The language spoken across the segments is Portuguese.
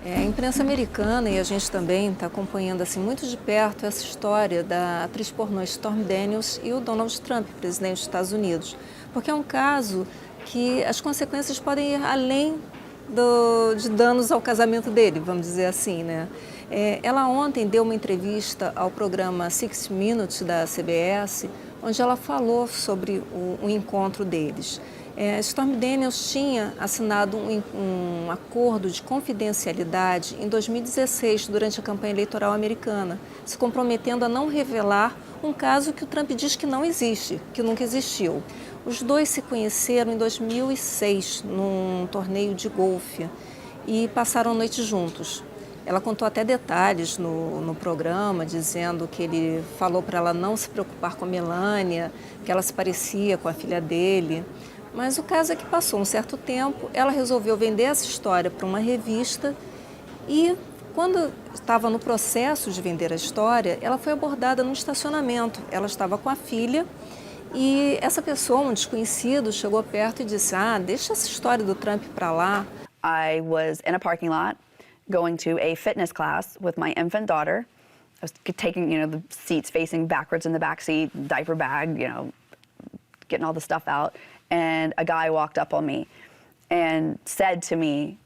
A imprensa americana e a gente também está acompanhando assim, muito de perto essa história da atriz pornô Stormy Daniels e o Donald Trump, presidente dos Estados Unidos, porque é um caso que as consequências podem ir além de danos ao casamento dele, vamos dizer assim, né? Ela ontem deu uma entrevista ao programa 60 Minutes da CBS, onde ela falou sobre o encontro deles. Stormy Daniels tinha assinado um acordo de confidencialidade em 2016, durante a campanha eleitoral americana, se comprometendo a não revelar um caso que o Trump diz que não existe, que nunca existiu. Os dois se conheceram em 2006, num torneio de golfe, e passaram a noite juntos. Ela contou até detalhes no programa, dizendo que ele falou para ela não se preocupar com a Melania, que ela se parecia com a filha dele. Mas o caso é que passou um certo tempo, ela resolveu vender essa história para uma revista e, quando estava no processo de vender a história, ela foi abordada num estacionamento. Ela estava com a filha e essa pessoa, um desconhecido, chegou perto e disse: deixa essa história do Trump para lá. I was in a parking lot going to a fitness class with my infant daughter. I was taking, the seats facing backwards in the back seat, diaper bag, getting all the stuff out. And a guy walked up on me and said to me,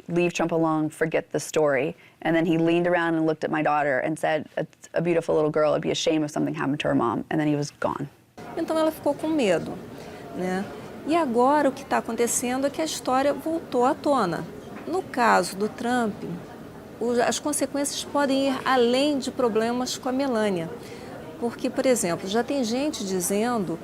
"Leave Trump alone, forget the story." And then he leaned around and looked at my daughter and said, "It's a beautiful little girl, it'd be a shame if something happened to her mom." And then he was gone. Então ela ficou com medo, né? E agora o que está acontecendo é que a história voltou à tona. No caso do Trump, as consequências podem ir além de problemas com a Melania. Porque, por exemplo, já tem gente dizendo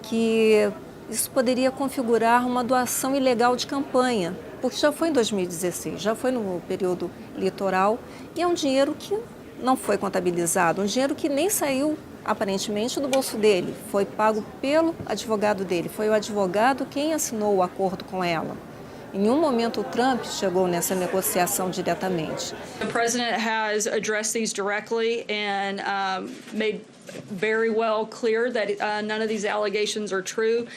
que isso poderia configurar uma doação ilegal de campanha, porque já foi em 2016, já foi no período eleitoral, e é um dinheiro que não foi contabilizado, um dinheiro que nem saiu, aparentemente, do bolso dele, foi pago pelo advogado dele, foi o advogado quem assinou o acordo com ela. Em nenhum momento o Trump chegou nessa negociação diretamente. The president has addressed these directly and made very well clear that none of these allegations are true.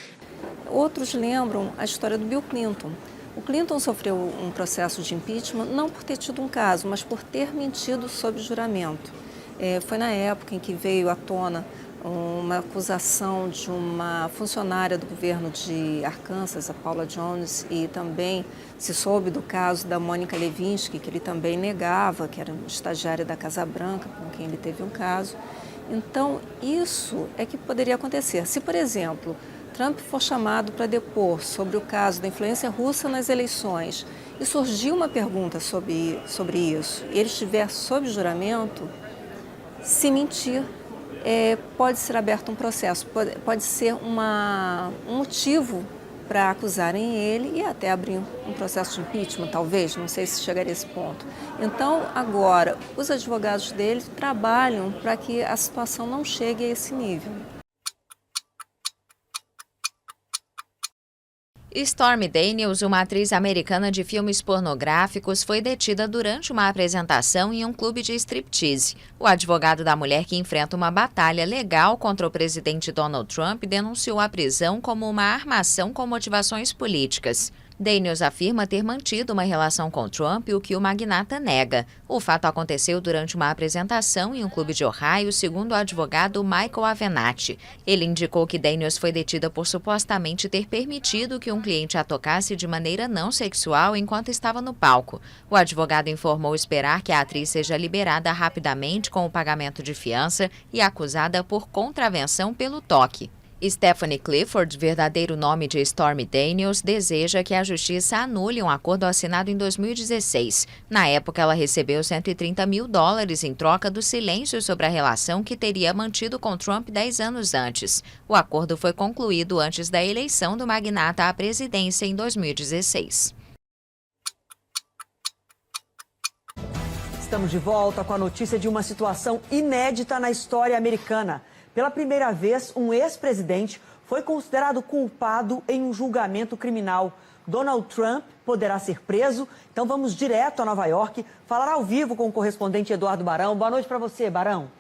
Outros lembram a história do Bill Clinton. O Clinton sofreu um processo de impeachment não por ter tido um caso, mas por ter mentido sob juramento. Foi na época em que veio à tona uma acusação de uma funcionária do governo de Arkansas, a Paula Jones, e também se soube do caso da Monica Lewinsky, que ele também negava, que era estagiária da Casa Branca, com quem ele teve um caso. Então, isso é que poderia acontecer. Se, por exemplo, Trump for chamado para depor sobre o caso da influência russa nas eleições e surgir uma pergunta sobre isso, e ele estiver sob juramento, se mentir, pode ser aberto um processo, pode ser um motivo para acusarem ele e até abrir um processo de impeachment, talvez, não sei se chegaria a esse ponto. Então, agora, os advogados dele trabalham para que a situação não chegue a esse nível. Stormy Daniels, uma atriz americana de filmes pornográficos, foi detida durante uma apresentação em um clube de striptease. O advogado da mulher, que enfrenta uma batalha legal contra o presidente Donald Trump, denunciou a prisão como uma armação com motivações políticas. Daniels afirma ter mantido uma relação com Trump, o que o magnata nega. O fato aconteceu durante uma apresentação em um clube de Ohio, segundo o advogado Michael Avenatti. Ele indicou que Daniels foi detida por supostamente ter permitido que um cliente a tocasse de maneira não sexual enquanto estava no palco. O advogado informou esperar que a atriz seja liberada rapidamente com o pagamento de fiança e acusada por contravenção pelo toque. Stephanie Clifford, verdadeiro nome de Stormy Daniels, deseja que a justiça anule um acordo assinado em 2016. Na época, ela recebeu $130 mil em troca do silêncio sobre a relação que teria mantido com Trump 10 anos antes. O acordo foi concluído antes da eleição do magnata à presidência em 2016. Estamos de volta com a notícia de uma situação inédita na história americana. Pela primeira vez, um ex-presidente foi considerado culpado em um julgamento criminal. Donald Trump poderá ser preso. Então vamos direto a Nova York, falar ao vivo com o correspondente Eduardo Barão. Boa noite para você, Barão.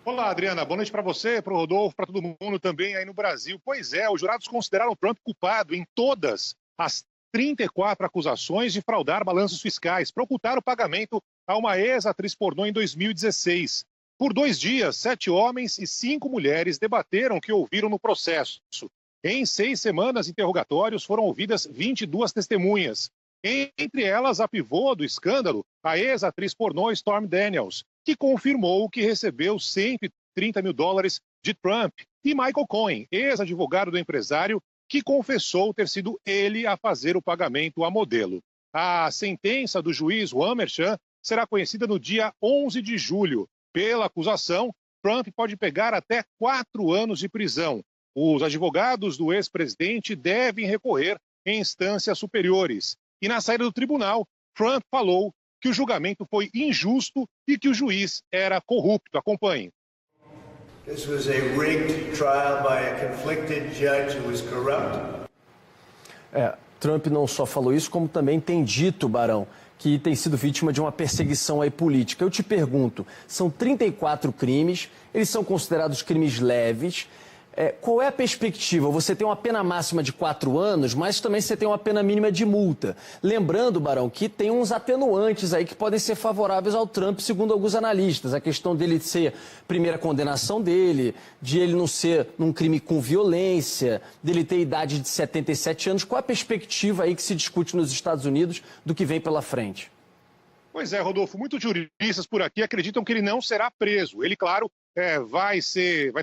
Olá, Adriana. Boa noite para você, para o Rodolfo, para todo mundo também aí no Brasil. Pois é, os jurados consideraram Trump culpado em todas as 34 acusações de fraudar balanços fiscais para ocultar o pagamento a uma ex-atriz pornô em 2016. Por 2 dias, 7 homens e 5 mulheres debateram o que ouviram no processo. Em 6 semanas de interrogatórios, foram ouvidas 22 testemunhas. Entre elas, a pivô do escândalo, a ex-atriz pornô Stormy Daniels, que confirmou que recebeu $130 mil de Trump, e Michael Cohen, ex-advogado do empresário, que confessou ter sido ele a fazer o pagamento a modelo. A sentença do juiz Juan Merchan será conhecida no dia 11 de julho. Pela acusação, Trump pode pegar até 4 anos de prisão. Os advogados do ex-presidente devem recorrer em instâncias superiores. E na saída do tribunal, Trump falou que o julgamento foi injusto e que o juiz era corrupto. Acompanhe. This was a rigged trial by a conflicted judge who was corrupt. Trump não só falou isso, como também tem dito, Barão, que tem sido vítima de uma perseguição aí política. Eu te pergunto, são 34 crimes, eles são considerados crimes leves. Qual é a perspectiva? Você tem uma pena máxima de 4 anos, mas também você tem uma pena mínima de multa. Lembrando, Barão, que tem uns atenuantes aí que podem ser favoráveis ao Trump, segundo alguns analistas. A questão dele ser primeira condenação dele, de ele não ser num crime com violência, dele ter idade de 77 anos. Qual é a perspectiva aí que se discute nos Estados Unidos do que vem pela frente? Pois é, Rodolfo, muitos juristas por aqui acreditam que ele não será preso. Ele, claro, vai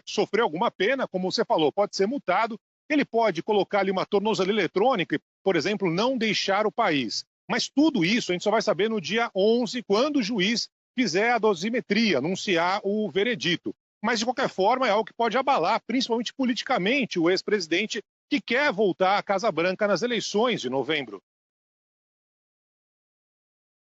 sofrer alguma pena, como você falou, pode ser multado. Ele pode colocar ali uma tornozeleira eletrônica e, por exemplo, não deixar o país. Mas tudo isso a gente só vai saber no dia 11, quando o juiz fizer a dosimetria, anunciar o veredito. Mas, de qualquer forma, é algo que pode abalar, principalmente politicamente, o ex-presidente que quer voltar à Casa Branca nas eleições de novembro.